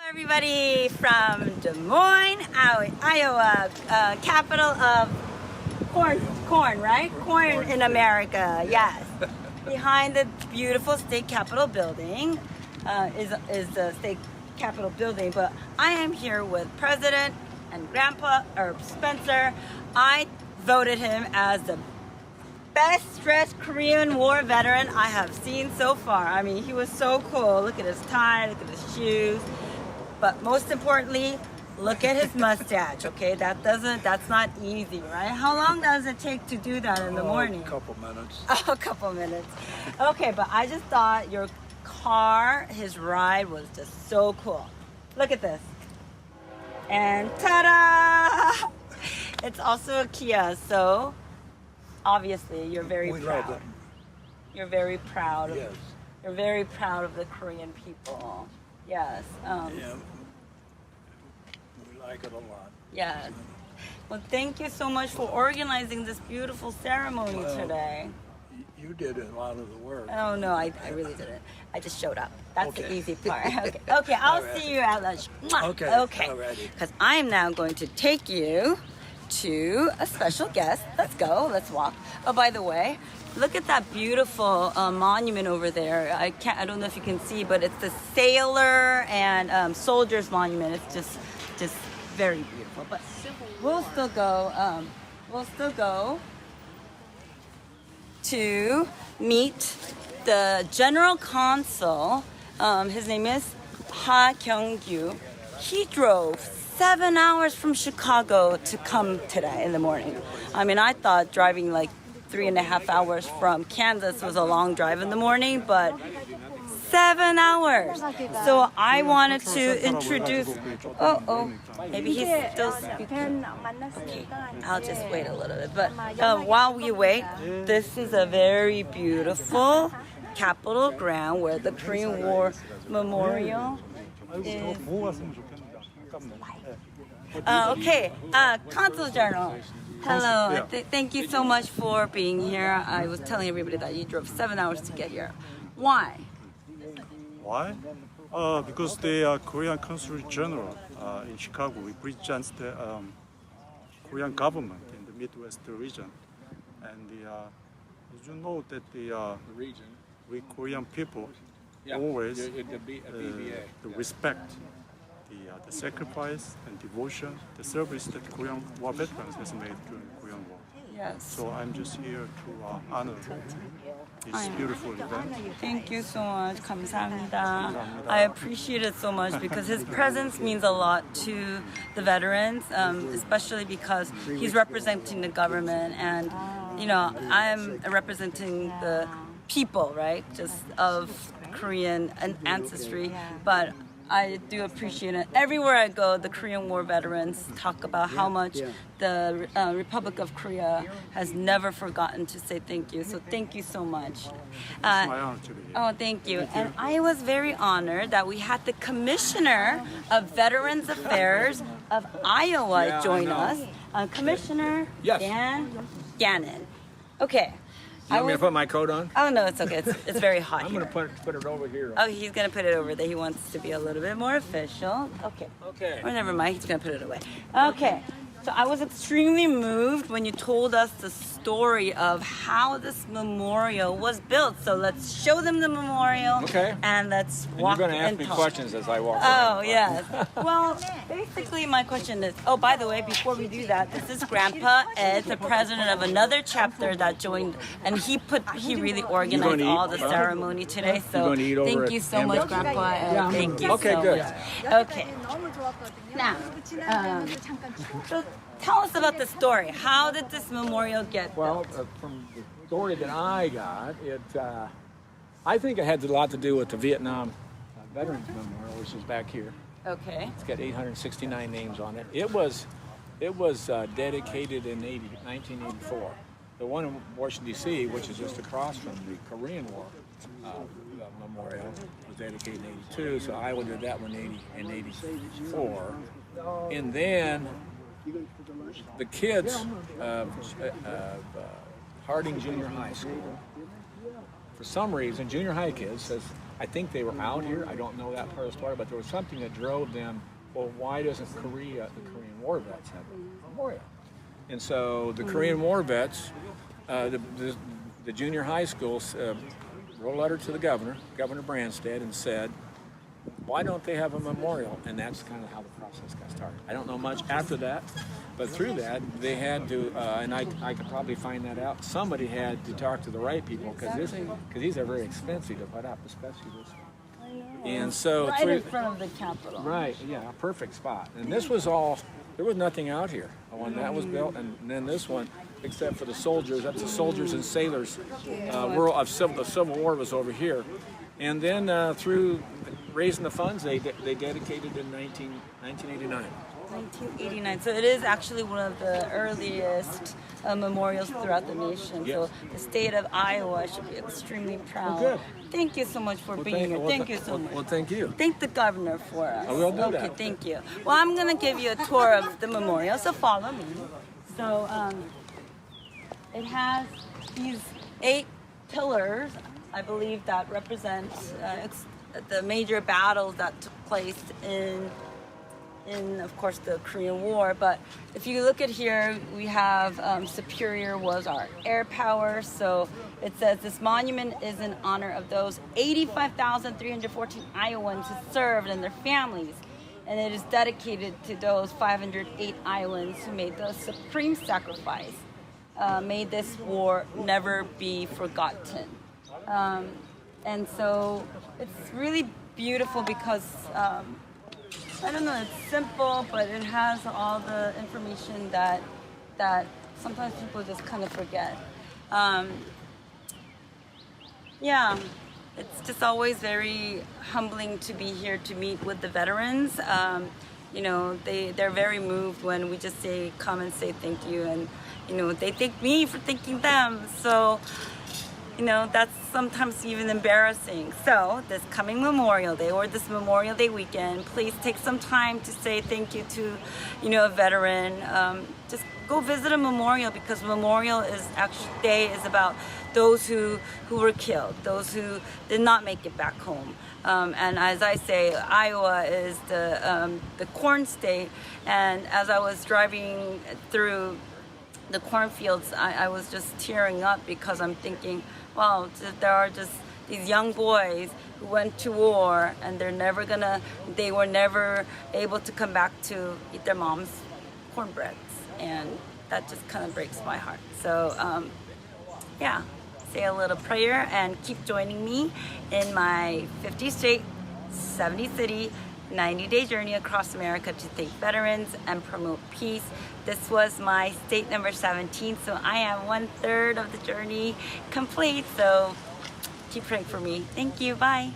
Everybody from Des Moines, Iowa, capital of corn, right? Corn in America, yes. Behind the beautiful state capitol building is the state capitol building, but I am here with President and Grandpa, or Spencer. I voted him as the best dressed Korean War veteran I have seen so far. I mean, he was so cool. Look at his tie, look at his shoes. But most importantly, look at his mustache, okay? That's not easy, right? How long does it take to do that in the morning? A couple minutes. A couple minutes. Okay, but I just thought your car, his ride was just so cool. Look at this. And ta-da! It's also a Kia, so obviously you're very proud. Love it. You're very proud. Yes. You're very proud of the Korean people. Yes. Yeah. We like it a lot. Yes. Well, thank you so much for organizing this beautiful ceremony today. You did a lot of the work. Oh no, I really didn't. I just showed up. That's the Okay. easy part. Okay, I'll Alrighty. see you at lunch. Mwah. Okay. Okay. Alrighty. Because I'm now going to take you to a special guest. Let's go. Let's walk. Oh, by the way, look at that beautiful monument over there. I don't know if you can see, but it's the sailor and soldiers monument. It's just very beautiful. But we'll still go. To meet the general consul. His name is Ha Kyung-gyu. He drove 7 hours from Chicago to come today in the morning. I mean, I thought driving like 3.5 hours from Kansas was a long drive in the morning, but 7 hours. So I wanted to introduce. Maybe he's still speaking. Okay, I'll just wait a little bit. But while we wait, this is a very beautiful Capitol ground where the Korean War Memorial is. Okay, Consul General. Hello. Thank you so much for being here. I was telling everybody that you drove 7 hours to get here. Why? Why? Because the Korean Consul General in Chicago represents the Korean government in the Midwest region, and did you know that the Region. we Korean people Yeah. always A BVA. respect the sacrifice and devotion, the service that Korean war veterans has made during the Korean War. Yes. So I'm just here to honor this beautiful event. Thank you so much. 감사합니다. I appreciate it so much because his presence means a lot to the veterans, especially because he's representing the government, and you know, I'm representing the people, right? Just of Korean ancestry, but I do appreciate it. Everywhere I go, the Korean War veterans talk about how much the Republic of Korea has never forgotten to say thank you. So thank you so much. It's my honor to be here. Oh, thank you. And I was very honored that we had the Commissioner of Veterans Affairs of Iowa Yeah, join I us. Commissioner Yes. Dan Gannon. Okay. You want me to put my coat on? Oh no, it's okay. It's very hot I'm here. going to put it over here. Oh, he's gonna put it over there. He wants to be a little bit more official. Okay. Okay. Or never mind. He's gonna put it away. Okay. So I was extremely moved when you told us the story of how this memorial was built. So let's show them the memorial. Okay. And let's And walk you're going to ask and me talk. questions as I walk Oh, around. yes. Well, basically my question is, oh, by the way, before we do that, this is Grandpa Ed, the president of another chapter that joined, and he really organized to eat? all the ceremony today. So going to eat over thank at you so much, Amber's? Grandpa Ed. Thank you Okay, so good. much. Okay. Now, so tell us about the story. How did this memorial get Well, built? from the story that I got, I think it had a lot to do with the Vietnam Veterans Memorial, which is back here. Okay. It's got 869 names on it. It was dedicated in 1984. The one in Washington, D.C., which is just across from the Korean War Memorial, was dedicated in 82, so Iowa did that one in 84. And then the kids of Harding Junior High School, for some reason, junior high kids, says I think they were out here. I don't know that part of the story, but there was something that drove them. Well, why doesn't the Korean War vets have a memorial? And so the Korean War vets, the junior high schools wrote a letter to the governor, Governor Branstad, and said, why don't they have a memorial? And that's kind of how the process got started. I don't know much after that, but through that, they had to, and I could probably find that out, somebody had to talk to the right people, because these are very expensive to put up, especially this one. And so right in front of the Capitol. Right, yeah, a perfect spot. And this was all, there was nothing out here when that was built, and then this one, except for the soldiers, that's the soldiers and sailors world of the Civil War was over here. And then through raising the funds, they dedicated in 1989. 1989. So it is actually one of the earliest memorials throughout the nation. Yes. So the state of Iowa should be extremely proud. Well, good. Thank you so much for being here. Thank you so much. Well, thank you. Thank the governor for us. I will do that. Okay, thank you. Well, I'm going to give you a tour of the memorial, so follow me. So it has these 8 pillars, I believe, that represent the major battles that took place in, of course, the Korean War. But if you look at here, we have Superior was our air power. So it says this monument is in honor of those 85,314 Iowans who served and their families. And it is dedicated to those 508 Iowans who made the supreme sacrifice, made this war never be forgotten. And so it's really beautiful because I don't know, it's simple, but it has all the information that sometimes people just kind of forget. Yeah, it's just always very humbling to be here to meet with the veterans. You know, they're very moved when we just come and say thank you, and you know, they thank me for thanking them. So, you know, that's sometimes even embarrassing. So this coming Memorial Day or this Memorial Day weekend, please take some time to say thank you to, you know, a veteran. Just go visit a memorial, because Memorial Day is about those who were killed, those who did not make it back home. And as I say, Iowa is the corn state. And as I was driving through the cornfields, I was just tearing up, because I'm thinking, wow, there are just these young boys who went to war, and they were never able to come back to eat their mom's cornbreads. And that just kind of breaks my heart. So, yeah, say a little prayer and keep joining me in my 50 state, 70 city, 90-day journey across America to thank veterans and promote peace. This was my state number 17, so I am 1/3 of the journey complete. So keep praying for me. Thank you. Bye.